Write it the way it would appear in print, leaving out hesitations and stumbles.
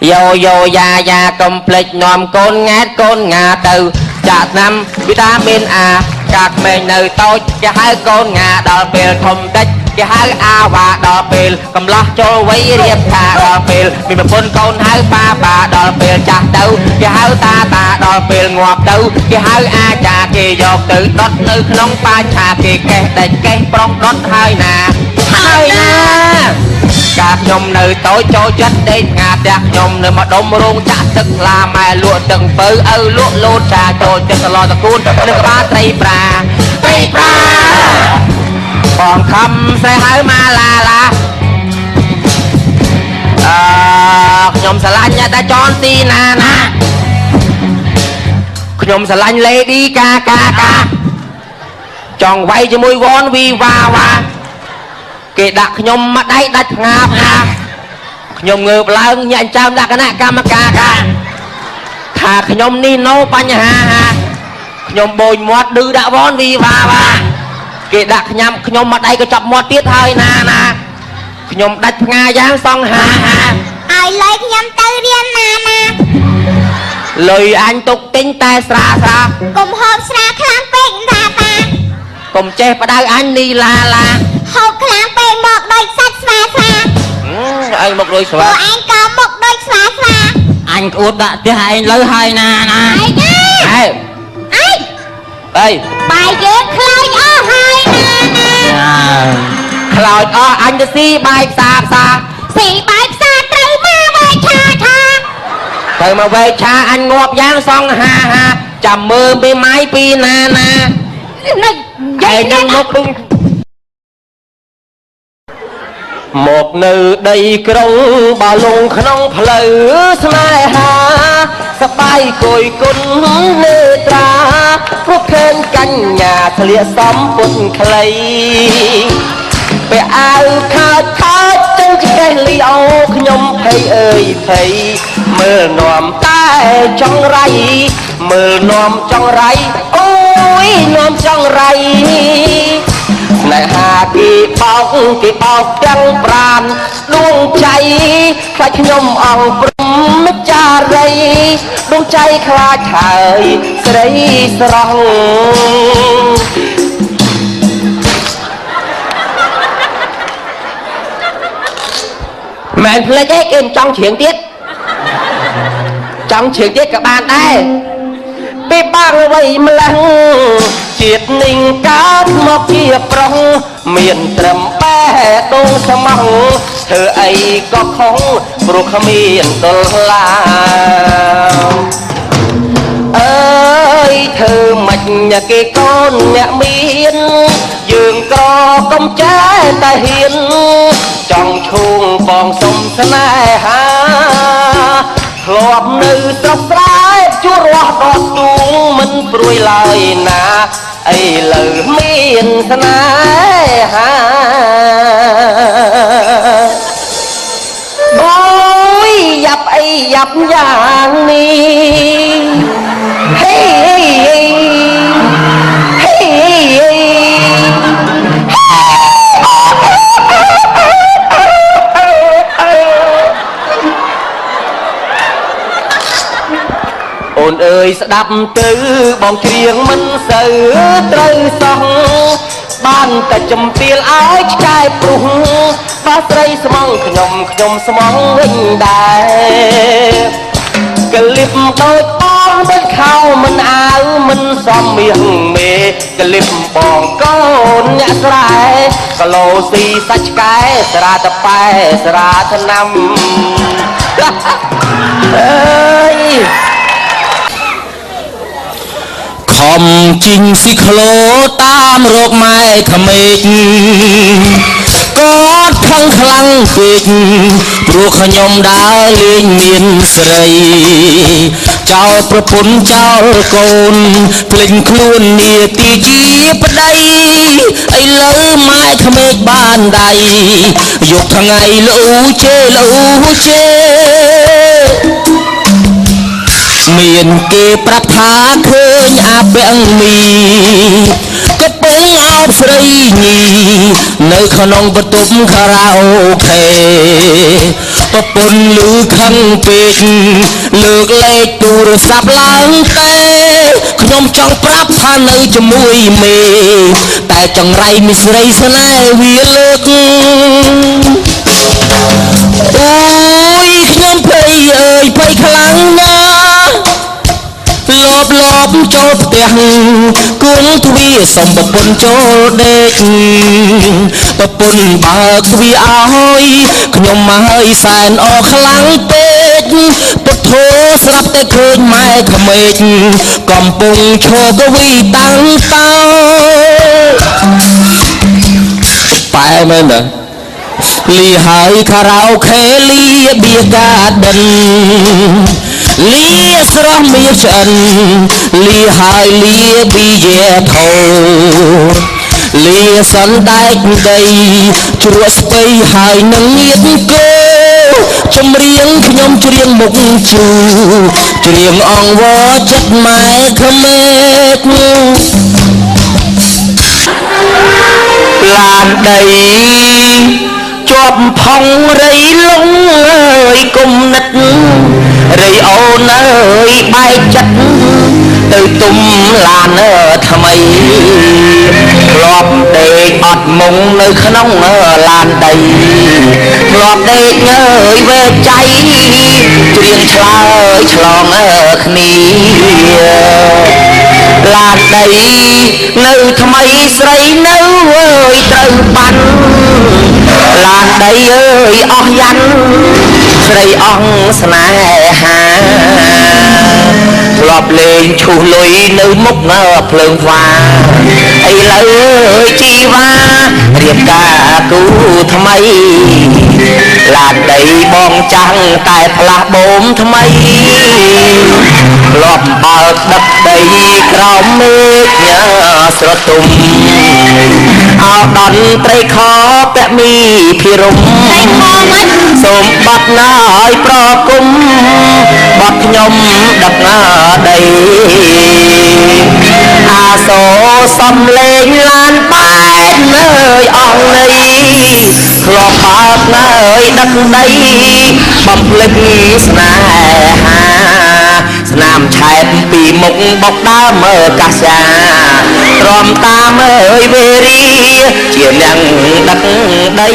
Yo ya complete nom con ngát con ngà từ chặt năm vitamin A các mình nơi tôi cái hai con ngà đỏ bền không tích cái hai A và đỏ bền cầm lo cho quấy riêng thà đỏ bền mình một con hai ba đỏ bền chặt đâu cái hai ta đỏ bền ngọt đâu cái hai A chà kỳ dọc từ đốt nơi nông ba chà kỳ kẹt đầy cây bông đốt hai nà các nhom nơi tối cho chất đây ngà đẹp nhom nơi mà đông rung chả tức là mày lụa từng bơ lụa lụa trà cho chân lo tao cuốn nước ba tây pra còn không sẽ hái ma là nhom xà lanh nha ta chọn ti nà nhom xà lanh lady ca chọn vay cho môi vón vi va kể đặt nhom mắt đấy đặt ngạp nhom ngợpឡើងញ៉ាំចាំដាក់គណៈកម្មការថាខ្ញុំនេះណូបញ្ហាខ្ញុំបូចមាត់ឌឺដាក់វ៉នវីវ៉ាគេដាក់ខ្ញុំមកដៃក៏ចាប់មាត់ទៀតហើយណាខ្ញុំដាច់ផ្ងាយ៉ាងសងហាឲ្យលុយខ្ញុំទៅរៀនណាលុយអញទុកទិញតែស្រាកុំហូបស្រាខ្លាំងពេកតាកុំចេះបដៅអញនីឡាហូបខ្លាំងពេកមកដូចសាច់ស្វាអញមកដូចស្វាអញក៏មកដូចស្វាអញក្អួតដាក់ផ្ទះឯងលើហើយណាអីបាយយើងខ្លោចអស់ហើយណាខ្លោចអស់អញទៅស៊ីបាយផ្សារស៊ីបាយផ្សារត្រូវមកវែកឆាទៅមកវែកឆាអញងាប់យ៉ាងសងហាចាំមើលពីម៉ៃពីណានឹងមកដូចមកនៅដីក្រុងបាលងក្នុងផ្លូវស្នេហាសបាយគយគុណនេត្រាព្រោះឃើញកញ្ញាធ្លាសំពុតខ្លីពេលអាវខាតចឹងចេះលីអូខ្ញុំភ័យអើយភ័យមើលនាំតែចង់រៃមើលនាំចង់រៃអូយនាំចង់រៃស្នេហាគេបោកទាំងប្រានដួងใจខ្លាចខ្ញុំអង្គព្រមចារីដួងใจខ្លាចហើយស្រីស្រស់មែនភ្លេចទេគេមិនចង់ច្រៀងទៀតក៏បានដែរពេលបាងអ្វីម្ល៉េះជាតិនឹងកើតមកជាប្រុសមានត្រឹមបែដូងស្មោះធ្វើអីក៏ខុសព្រោះគ្មានដុល្លារអើយធ្វើមិនគេកូនអ្នកមានយើងក្រកុំចេះតែហ៊ានចង់ឈូងបងសុំស្នេហាធ្លាប់នៅស្រស់ស្រាយជួររស់ដកទូងមិនព្រួយឡើយណាអីលើមានស្នេហាអូយយ៉ាប់អីយ៉ាប់យ៉ាងនេះហេអូនអើយស្ដាប់ទៅបងច្រៀងមិនសូវត្រូវសោះបានតែចំទាលឲ្យឆ្កែព្រុសបើស្រីស្មងខ្ញុំស្មងវិញដែរកលិបដូចបងដូចខោមិនអាវមិនសមមាសមេកលិបបងកូនអ្នកស្រែកឡូស៊ីសាច់ឆ្កែស្រាតប៉ែស្រាថ្នាំអើយខំជីងស៊ីក្លូតាមរកម៉ែក្មេកក៏ខឹងខ្លាំងពេកព្រោះខ្ញុំដើរលេងមានស្រីចោលប្រពន្ធចោលកូនភ្លេចខ្លួននាទីជាប្តីឥឡូវម៉ែក្មេកបានដៃយកថ្ងៃលូជេមានគេប្រាប់ថាឃើញអាពាំងមីកំពុងអោបស្រីញីនៅក្នុងបន្ទប់ខារ៉ាអូខេពព ពន្ធលឺខឹងពេកលើកលេខទូរស័ព្ទឡើងទេខ្ញុំចង់ប្រាប់ថានៅជាមួយមេតែចង្រៃមីស្រីស្នេហ៍វាលើកអូយខ្ញុំភ័យអើយភ័យខ្លាំងណាស់លបចូលផ្ទះគង់ទ្វារសំប្រពន្ធចូលដេកប្រពន្ធបើកទ្វារឲ្យខ្ញុំមកហើយសែនអរខ្លាំងពេកពុទ្ធោស្រាប់តែឃើញម៉ែក្មេកកំពុងឈរកវីតាំងតោប៉ែមែនណាលីហើយខារ៉ាអូខេលីបៀកាដិនលីស្រស់មាសឆ្អិនលីហើយលីប៊ីយេថោលីសណ្ដែកដីជ្រក់ស្ពៃហើយនឹងងៀតគោចម្រៀងខ្ញុំច្រៀងមុខជូច្រៀងអង្វរចិត្តម៉ែក្មេកឡានដីជាប់ផុងរៃលងអើយគុំនិតរៃអូនអើយបែកចិត្តទៅទុំឡានថ្មីធ្លាប់ដេកអត់មុងនៅក្នុងឡានដីធ្លាប់ដេកអើយវេចៃច្រៀងឆ្លើយឆ្លងគ្នាឡានដីនៅថ្មីស្រីនៅអើយត្រូវបាន់ឡានដីអើយអស់យ៉ាន់ស្រីអងស្នេហាធ្លាប់លេងឈូសលុយនៅមុខភ្លើងវ៉ាឥឡូវអើយជីវ៉ារៀបការគូថ្មីឡានដីបងចាំងតែផ្លាស់បូមថ្មីធ្លាប់បើកដឹកដីក្រោមមេឃស្រទុំអោដនត្រីខពមីភិរមសូមបាត់ណាឲ្យប្រគុំបាត់ខ្ញុំដឹកណាដីអាសូសំលេងឡានបែកអើយអងនេះធ្លាប់បើកអើយដឹកដីបំភ្លេចស្នេហាស្នាមឆែកពីមុខបោកដើមកាសាទ្រាំតាមអើយវេរីជាអ្នកដឹកដី